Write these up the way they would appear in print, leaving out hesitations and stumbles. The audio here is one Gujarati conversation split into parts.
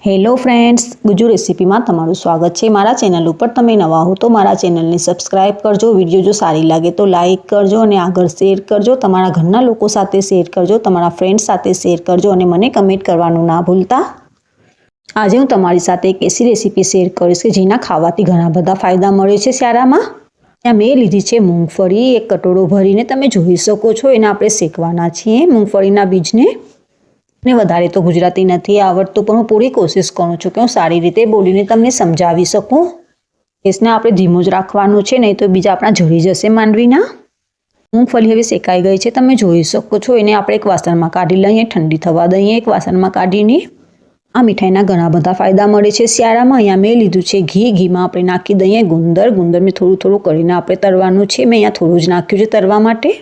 હેલો ફ્રેન્ડ્સ, ગુજુ રેસીપીમાં તમારું સ્વાગત છે। મારા ચેનલ ઉપર તમે નવા હો તો મારા ચેનલને સબસ્ક્રાઇબ કરજો। વિડીયો જો સારી લાગે તો લાઇક કરજો અને આગળ શેર કરજો। તમારા ઘરના લોકો સાથે શેર કરજો, તમારા ફ્રેન્ડ્સ સાથે શેર કરજો અને મને કમેન્ટ કરવાનું ના ભૂલતા। આજે હું તમારી સાથે એક એસી રેસીપી શેર કરીશ કે જેના ખાવાથી ઘણા બધા ફાયદા મળે છે શિયાળામાં। ત્યાં મેં લીધી છે મૂંગફળી, એક કટોરો ભરીને તમે જોઈ શકો છો। એને આપણે શેકવાના છીએ મૂંગફળીના બીજને। ને વધારે તો ગુજરાતી નથી આવડતું, પણ હું પૂરી કોશિશ કરું છું કે હું સારી રીતે બોલીને તમને સમજાવી શકું। ગેસને આપણે ધીમું જ રાખવાનું છે, નહીં તો બીજા આપણા જળી જશે માંડવીના। મૂંગફળી હવે શેકાઈ ગઈ છે, તમે જોઈ શકો છો। એને આપણે એક વાસણમાં કાઢી લઈએ, ઠંડી થવા દઈએ એક વાસણમાં કાઢીને। આ મીઠાઈના ઘણા બધા ફાયદા મળે છે શિયાળામાં। અહીંયા મેં લીધું છે ઘી, ઘીમાં આપણે નાખી દઈએ ગુંદર, ગુંદર મેં થોડું થોડું કરીને આપણે તરવાનું છે। મેં અહીંયા થોડું જ નાખ્યું છે તરવા માટે।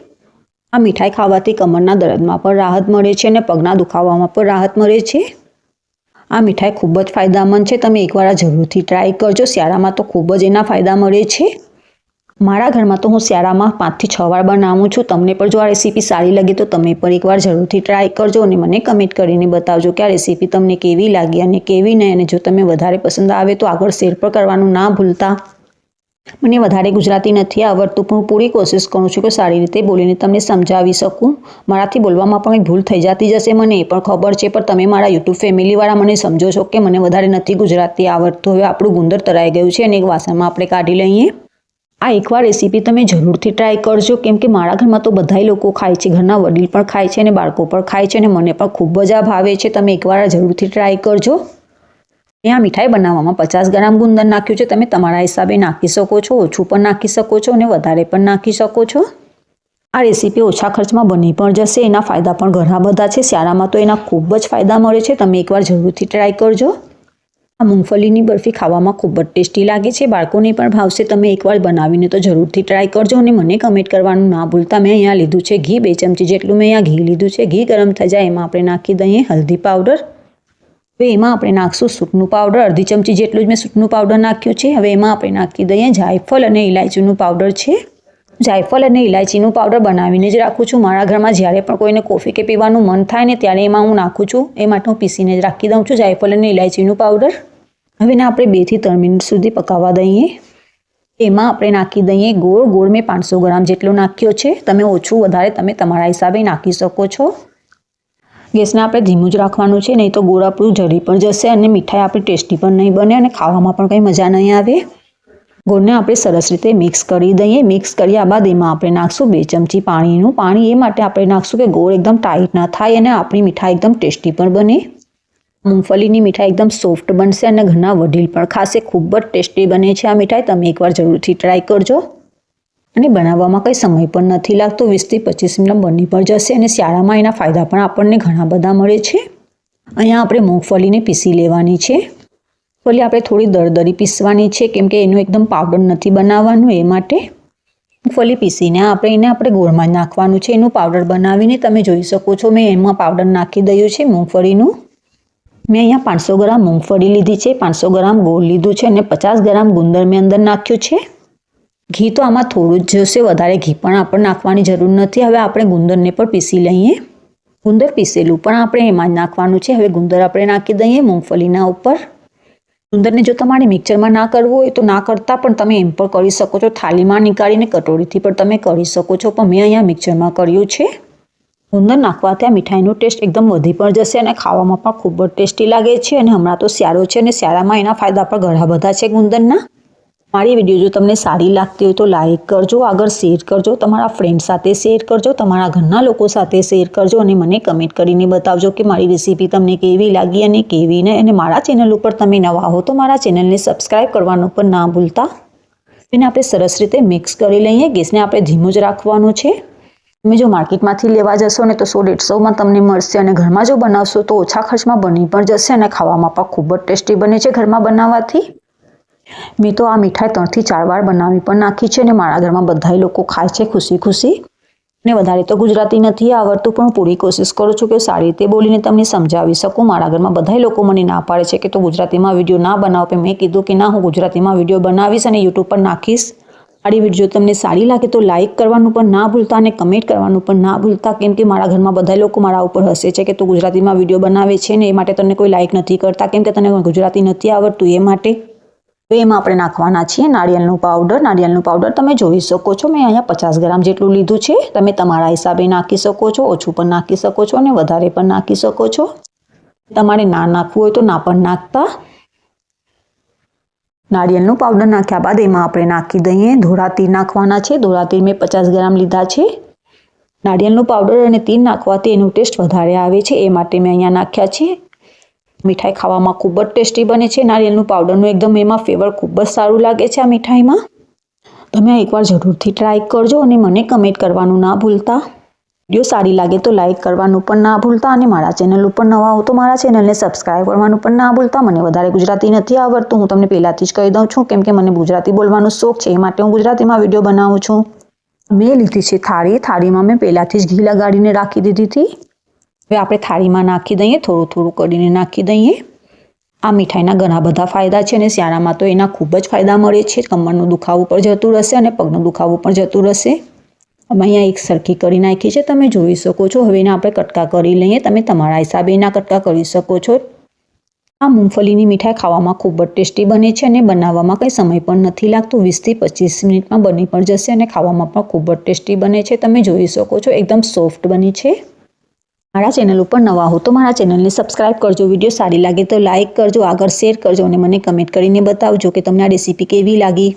આ મીઠાઈ ખાવાથી કમરના દર્દમાં પણ રાહત મળે છે અને પગના દુખાવામાં પણ રાહત મળે છે। આ મીઠાઈ ખૂબ જ ફાયદામંદ છે, તમે એકવાર જરૂરથી ટ્રાય કરજો। શિયાળામાં તો ખૂબ જ એના ફાયદા મળે છે। મારા ઘરમાં તો હું શિયાળામાં 5 થી 6 વાર બનાવું છું। તમને પણ જો આ રેસીપી સારી લાગે તો તમે પણ એકવાર જરૂરથી ટ્રાય કરજો અને મને કમેન્ટ કરીને બતાવજો કે આ રેસીપી તમને કેવી લાગી અને કેવી નહીં। અને જો તમે વધારે પસંદ આવે તો આગળ શેર પણ કરવાનું ના ભૂલતા। મને વધારે ગુજરાતી નથી આવડતું, પણ હું પૂરી કોશિશ કરું છું કે સારી રીતે બોલીને તમને સમજાવી શકું। મારાથી બોલવામાં પણ ભૂલ થઈ જતી જશે, મને એ પણ ખબર છે, પણ તમે મારા યુટ્યુબ ફેમિલીવાળા મને સમજો છો કે મને વધારે નથી ગુજરાતી આવડતું। હવે આપણું ગુંદર તરાઈ ગયું છે અને એક વાસણમાં આપણે કાઢી લઈએ। આ એકવાર રેસીપી તમે જરૂરથી ટ્રાય કરજો, કેમ કે મારા ઘરમાં તો બધા લોકો ખાય છે, ઘરના વડીલ પણ ખાય છે અને બાળકો પણ ખાય છે અને મને પણ ખૂબ જ આ ભાવે છે। તમે એકવાર જરૂરથી ટ્રાય કરજો। આ મીઠાઈ બનાવવામાં 50 ગ્રામ ગુંદર નાખ્યું છે, તમે તમારા હિસાબે નાખી શકો છો, ઓછું પણ નાખી શકો છો અને વધારે પણ નાખી શકો છો। આ રેસીપી ઓછા ખર્ચમાં બની પણ જશે, એના ફાયદા પણ ઘણા બધા છે। શિયાળામાં તો એના ખૂબ જ ફાયદા મળે છે, તમે એકવાર જરૂરથી ટ્રાય કરજો। આ મૂંગફળીની બરફી ખાવામાં ખૂબ જ ટેસ્ટી લાગે છે, બાળકોને પણ ભાવશે। તમે એકવાર બનાવીને તો જરૂરથી ટ્રાય કરજો અને મને કમેન્ટ કરવાનું ના ભૂલતા। મેં અહીંયા લીધું છે ઘી, 2 ચમચી જેટલું મેં અહીંયા ઘી લીધું છે। ઘી ગરમ થઈ જાય એમાં આપણે નાખી દઈએ હલ્દી પાવડર। હવે એમાં આપણે નાખશું સૂંઠનું પાવડર, અડધી ચમચી જેટલું જ મેં સૂંઠનું પાવડર નાખ્યું છે। હવે એમાં આપણે નાખી દઈએ જાયફળ અને ઇલાયચીનું પાવડર છે। જાયફળ અને ઇલાયચીનું પાવડર બનાવીને જ રાખું છું। મારા ઘરમાં જ્યારે પણ કોઈને કોફી કે પીવાનું મન થાય ને ત્યારે એમાં હું નાખું છું, એ માટે હું પીસીને જ રાખી દઉં છું જાયફળ અને ઇલાયચીનું પાવડર। હવે એને આપણે 2 થી 3 મિનિટ સુધી પકાવવા દઈએ। એમાં આપણે નાખી દઈએ ગોળ। ગોળ મેં 500 ગ્રામ જેટલો નાખ્યો છે, તમે ઓછું વધારે તમે તમારા હિસાબે નાખી શકો છો। ગેસને આપણે ધીમું જ રાખવાનું છે, નહીં તો ગોળ આપણું જળી પણ જશે અને મીઠાઈ આપણી ટેસ્ટી પણ નહીં બને અને ખાવામાં પણ કંઈ મજા નહીં આવે। ગોળને આપણે સરસ રીતે મિક્સ કરી દઈએ। મિક્સ કર્યા બાદ એમાં આપણે નાખશું 2 ચમચી પાણીનું। પાણી એ માટે આપણે નાખશું કે ગોળ એકદમ ટાઈટ ના થાય અને આપણી મીઠાઈ એકદમ ટેસ્ટી પણ બને। મૂંગફળીની મીઠાઈ એકદમ સોફ્ટ બનશે અને ઘરના વડીલ પણ ખાશે, ખૂબ જ ટેસ્ટી બને છે આ મીઠાઈ। તમે એકવાર જરૂરથી ટ્રાય કરજો અને બનાવવામાં કંઈ સમય પણ નથી લાગતો, 20 થી 25 મિનિટ બની પણ જશે અને શિયાળામાં એના ફાયદા પણ આપણને ઘણા બધા મળે છે। અહીંયા આપણે મૂંગફળીને પીસી લેવાની છે। મૂંગફળી આપણે થોડી દરદરી પીસવાની છે, કેમ કે એનું એકદમ પાવડર નથી બનાવવાનું, એ માટે મૂંગફળી પીસીને આપણે ગોળમાં નાખવાનું છે। એનું પાવડર બનાવીને તમે જોઈ શકો છો, મેં એમાં પાવડર નાખી દયું છે મૂંગફળીનું। મેં અહીંયા 500 ગ્રામ મૂંગફળી લીધી છે, 500 ગ્રામ ગોળ લીધું છે અને 50 ગ્રામ ગુંદર મેં અંદર નાખ્યું છે। ઘી તો આમાં થોડું જ જોશે, વધારે ઘી પણ આપણે નાખવાની જરૂર નથી। હવે આપણે ગુંદરને પણ પીસી લઈએ। ગુંદર પીસેલું પણ આપણે એમાં જ નાખવાનું છે। હવે ગુંદર આપણે નાખી દઈએ મૂંગફળીના ઉપર। ગુંદરને જો તમારે મિક્સરમાં ના કરવું હોય તો ના કરતા પણ તમે એમ પણ કરી શકો છો, થાળીમાં નીકાળીને કટોરીથી પણ તમે કરી શકો છો, પણ મેં અહીંયા મિક્સરમાં કર્યું છે। ગુંદર નાખવાથી આ મીઠાઈનો ટેસ્ટ એકદમ વધી પણ જશે અને ખાવામાં પણ ખૂબ જ ટેસ્ટી લાગે છે। અને હમણાં તો શિયાળો છે અને શિયાળામાં એના ફાયદા પણ ઘણા બધા છે ગુંદરના। મારી વિડીયો જો તમને સારી લાગતી હોય તો લાઇક કરજો, આગળ શેર કરજો, તમારા ફ્રેન્ડ સાથે શેર કરજો, તમારા ઘરના લોકો સાથે શેર કરજો અને મને કમેન્ટ કરીને બતાવજો કે મારી રેસીપી તમને કેવી લાગી અને કેવી નહીં। અને મારા ચેનલ ઉપર તમે નવા હો તો મારા ચેનલને સબસ્ક્રાઈબ કરવાનું પણ ના ભૂલતા। એને આપણે સરસ રીતે મિક્સ કરી લઈએ। ગેસને આપણે ધીમું જ રાખવાનું છે। તમે જો માર્કેટમાંથી લેવા જશો ને તો 100-150માં તમને મળશે અને ઘરમાં જો બનાવશો તો ઓછા ખર્ચમાં બની પણ જશે અને ખાવામાં પણ ખૂબ જ ટેસ્ટી બને છે ઘરમાં બનાવવાથી। મેં તો આ મીઠાઈ 3 થી 4 વાર બનાવી પણ નાખી છે અને મારા ઘરમાં બધા લોકો ખાય છે ખુશી ખુશી। ને વધારે તો ગુજરાતી નથી આવડતું, પણ પૂરી કોશિશ કરું છું કે સારી રીતે બોલીને તમને સમજાવી શકું। મારા ઘરમાં બધા લોકો મને ના પાડે છે કે તો ગુજરાતીમાં વિડીયો ના બનાવો, પણ મેં કીધું કે ના, હું ગુજરાતીમાં વિડીયો બનાવીશ અને યુટ્યુબ પર નાખીશ। મારી વિડીયો તમને સારી લાગે તો લાઇક કરવાનું પણ ના ભૂલતા અને કમેન્ટ કરવાનું પણ ના ભૂલતા, કેમ કે મારા ઘરમાં બધા લોકો મારા ઉપર હસે છે કે તું ગુજરાતીમાં વિડીયો બનાવે છે ને એ માટે તને કોઈ લાઇક નથી કરતા, કેમ કે તને ગુજરાતી નથી આવડતું એ માટે. હવે એમાં આપણે નાખવાના છીએ નાળિયેરનું પાવડર. નાળિયેરનું પાવડર તમે જોઈ શકો છો, મેં અહીંયા 50 ગ્રામ જેટલું લીધું છે. તમે તમારા હિસાબે નાખી શકો છો, ઓછું પણ નાખી શકો છો અને વધારે પણ નાખી શકો છો. તમારે ના નાખવું હોય તો ના પણ નાખતા. નાળિયેરનું પાવડર નાખ્યા બાદ એમાં આપણે નાખી દઈએ ધોળા તીર નાખવાના છે. ધોળા તીર મેં 50 ગ્રામ લીધા છે. નાળિયેરનું પાવડર અને તીર નાખવાથી એનું ટેસ્ટ વધારે આવે છે, એ માટે મેં અહીંયા નાખ્યા છે. મીઠાઈ ખાવામાં ખૂબ જ ટેસ્ટી બને છે. નાળિયેરનું પાવડરનું એકદમ એમાં ફ્લેવર ખૂબ જ સારું લાગે છે આ મીઠાઈમાં. તમે એકવાર જરૂરથી ટ્રાય કરજો અને મને કમેન્ટ કરવાનું ના ભૂલતા. વિડીયો સારી લાગે તો લાઇક કરવાનું પણ ના ભૂલતા અને મારા ચેનલ ઉપર નવા હો તો મારા ચેનલને સબસ્ક્રાઈબ કરવાનું પણ ના ભૂલતા. મને વધારે ગુજરાતી નથી આવડતું, હું તમને પહેલાંથી જ કહી દઉં છું, કેમ કે મને ગુજરાતી બોલવાનો શોખ છે, એ માટે હું ગુજરાતીમાં વિડીયો બનાવું છું. મેં લીધી છે થાળી. થાળીમાં મેં પહેલાંથી જ ઘી લગાડીને રાખી દીધી હતી. હવે આપણે થાળીમાં નાખી દઈએ, થોડું થોડું કરીને નાખી દઈએ. આ મીઠાઈના ઘણા બધા ફાયદા છે અને શિયાળામાં તો એના ખૂબ જ ફાયદા મળે છે. કમરનું દુખાવું પણ જતું રહેશે અને પગનું દુખાવું પણ જતું રહેશે. અમે અહીંયા એક સરખી કરી નાખી છે, તમે જોઈ શકો છો. હવે એના આપણે કટકા કરી લઈએ. તમે તમારા હિસાબે એના કટકા કરી શકો છો. આ મૂંગફલીની મીઠાઈ ખાવામાં ખૂબ જ ટેસ્ટી બને છે અને બનાવવામાં કંઈ સમય પણ નથી લાગતો. 20 થી 25 મિનિટમાં બની પણ જશે અને ખાવામાં પણ ખૂબ જ ટેસ્ટી બને છે. તમે જોઈ શકો છો, એકદમ સોફ્ટ બની છે. મારા ચેનલ ઉપર નવા હો તો મારા ચેનલને સબસ્ક્રાઈબ કરજો. વિડીયો સારી લાગે તો લાઇક કરજો, આગળ શેર કરજો અને મને કમેન્ટ કરીને બતાવજો કે તમને આ રેસીપી કેવી લાગી.